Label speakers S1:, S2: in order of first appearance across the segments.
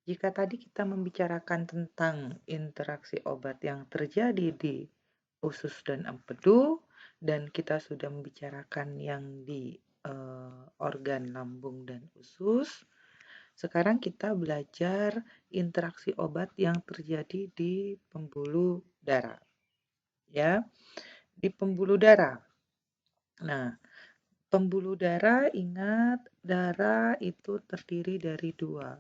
S1: Jika tadi kita membicarakan tentang interaksi obat yang terjadi di usus dan empedu, dan kita sudah membicarakan yang di organ lambung dan usus, sekarang kita belajar interaksi obat yang terjadi di pembuluh darah. Ya, di pembuluh darah. Nah, pembuluh darah, ingat, darah itu terdiri dari dua,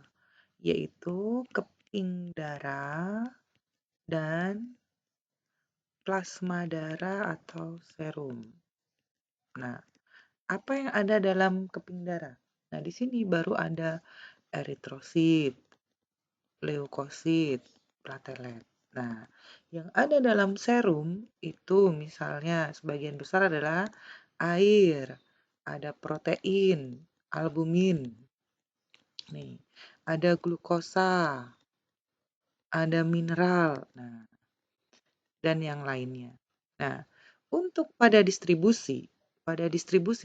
S1: yaitu keping darah dan plasma darah atau serum. Nah, apa yang ada dalam keping darah? Nah, di sini baru ada eritrosit, leukosit, platelet. Nah, yang ada dalam serum itu misalnya sebagian besar adalah air, ada protein, albumin. Nih, ada glukosa, ada mineral, nah, dan yang lainnya. Nah, untuk pada distribusi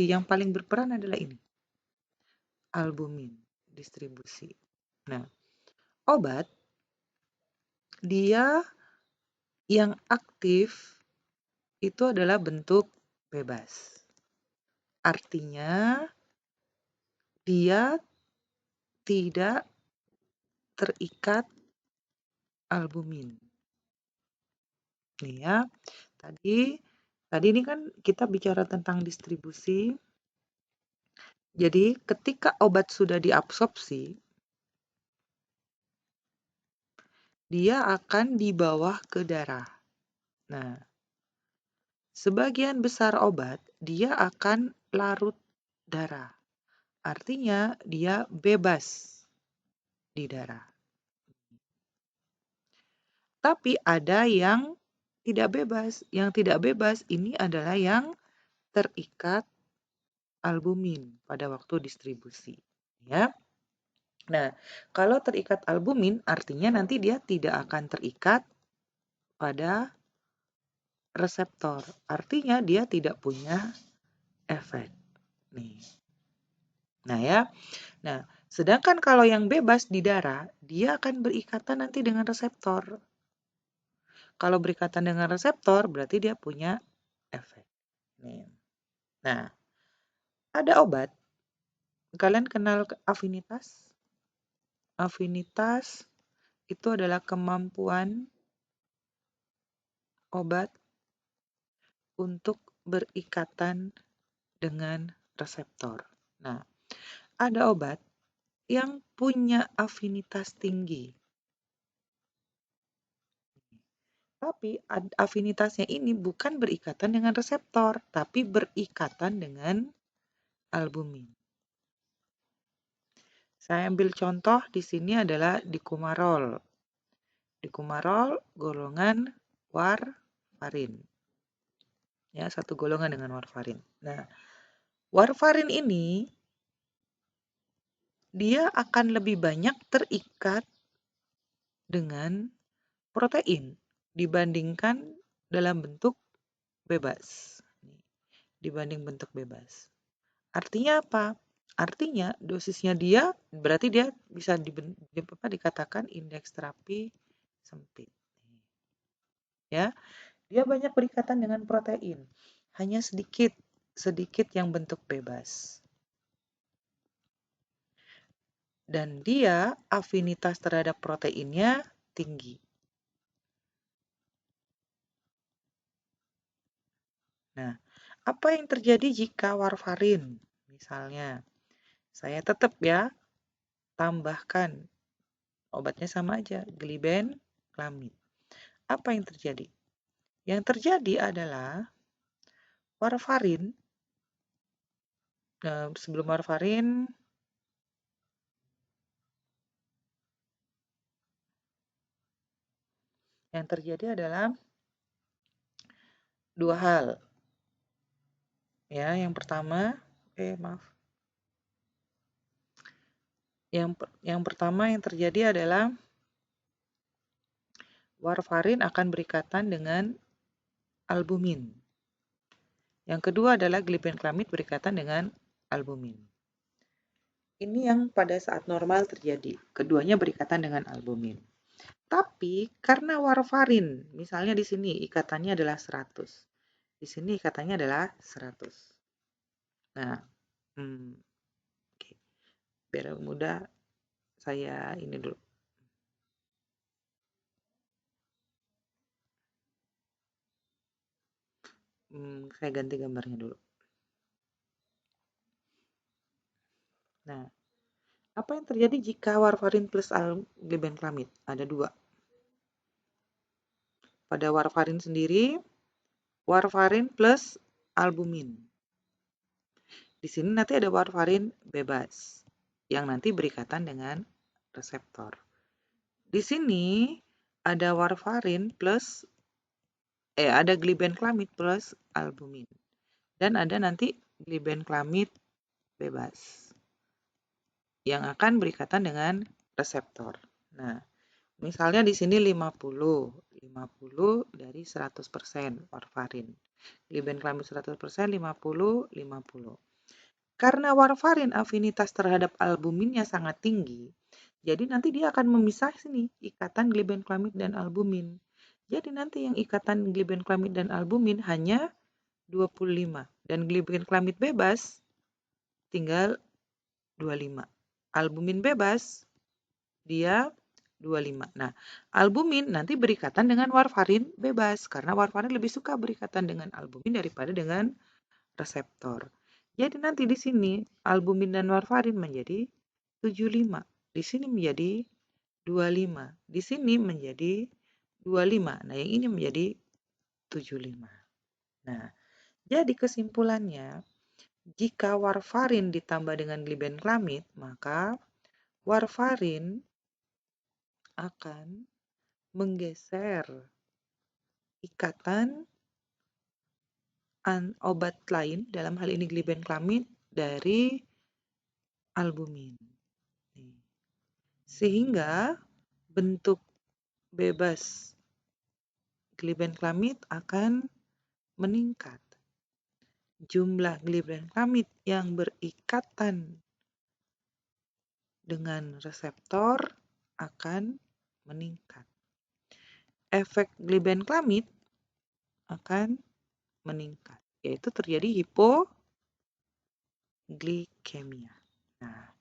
S1: yang paling berperan adalah ini, albumin, distribusi. Nah, obat dia yang aktif itu adalah bentuk bebas. Artinya dia tidak terikat albumin. Nih ya, tadi ini kan kita bicara tentang distribusi. Jadi ketika obat sudah diabsorpsi, dia akan dibawa ke darah. Nah, sebagian besar obat dia akan larut darah. Artinya dia bebas di darah. Tapi ada yang tidak bebas. Yang tidak bebas ini adalah yang terikat albumin pada waktu distribusi. Ya. Nah, kalau terikat albumin artinya nanti dia tidak akan terikat pada reseptor. Artinya dia tidak punya efek. Nih. Nah ya. Nah, sedangkan kalau yang bebas di darah, dia akan berikatan nanti dengan reseptor. Kalau berikatan dengan reseptor, berarti dia punya efek. Nih. Nah, ada obat. Kalian kenal afinitas? Afinitas itu adalah kemampuan obat untuk berikatan dengan reseptor. Nah, ada obat yang punya afinitas tinggi. Tapi afinitasnya ini bukan berikatan dengan reseptor, tapi berikatan dengan albumin. Saya ambil contoh di sini adalah dikumarol. Dikumarol golongan warfarin. Ya, satu golongan dengan warfarin. Nah, warfarin ini dia akan lebih banyak terikat dengan protein dibandingkan dalam bentuk bebas. Dibanding bentuk bebas. Artinya apa? Artinya dosisnya dia berarti dia bisa dikatakan indeks terapi sempit. Ya, dia banyak berikatan dengan protein. Hanya sedikit yang bentuk bebas. Dan dia afinitas terhadap proteinnya tinggi. Nah, apa yang terjadi jika warfarin? Misalnya, saya tetap ya, tambahkan obatnya sama aja, glibenclamid. Apa yang terjadi? Yang terjadi adalah warfarin, sebelum warfarin, yang terjadi adalah dua hal. Ya, yang pertama, Yang pertama yang terjadi adalah warfarin akan berikatan dengan albumin. Yang kedua adalah glibenclamid berikatan dengan albumin. Ini yang pada saat normal terjadi. Keduanya berikatan dengan albumin. Tapi karena warfarin, misalnya di sini ikatannya adalah 100. Di sini ikatannya adalah 100. Nah, oke. Biar mudah saya ini dulu. Saya ganti gambarnya dulu. Nah, apa yang terjadi jika warfarin plus glibenclamid? Ada dua. Pada warfarin sendiri, warfarin plus albumin. Di sini nanti ada warfarin bebas yang nanti berikatan dengan reseptor. Di sini ada warfarin plus ada glibenclamid plus albumin. Dan ada nanti glibenclamid bebas yang akan berikatan dengan reseptor. Nah, misalnya di sini 50 dari 100% warfarin. Glibenclamid 100%, 50. Karena warfarin afinitas terhadap albuminnya sangat tinggi, jadi nanti dia akan memisah sini ikatan glibenclamid dan albumin. Jadi nanti yang ikatan glibenclamid dan albumin hanya 25 dan glibenclamid bebas tinggal 25. Albumin bebas dia 25. Nah, albumin nanti berikatan dengan warfarin bebas karena warfarin lebih suka berikatan dengan albumin daripada dengan reseptor. Jadi nanti di sini albumin dan warfarin menjadi 75. Di sini menjadi 25. Di sini menjadi 25. Nah, yang ini menjadi 75. Nah, jadi kesimpulannya, jika warfarin ditambah dengan glibenclamid, maka warfarin akan menggeser ikatan obat lain, dalam hal ini glibenclamid, dari albumin. Sehingga bentuk bebas glibenclamid akan meningkat. Jumlah glibenclamid yang berikatan dengan reseptor akan meningkat. Efek glibenclamid akan meningkat, yaitu terjadi hipoglikemia. Nah,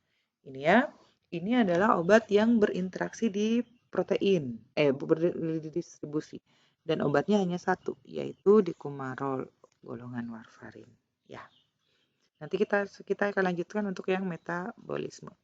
S1: ini ya. Ini adalah obat yang berinteraksi di protein, berdistribusi. Dan obatnya hanya satu, yaitu dikumarol golongan warfarin. Ya. Nanti kita akan lanjutkan untuk yang metabolisme.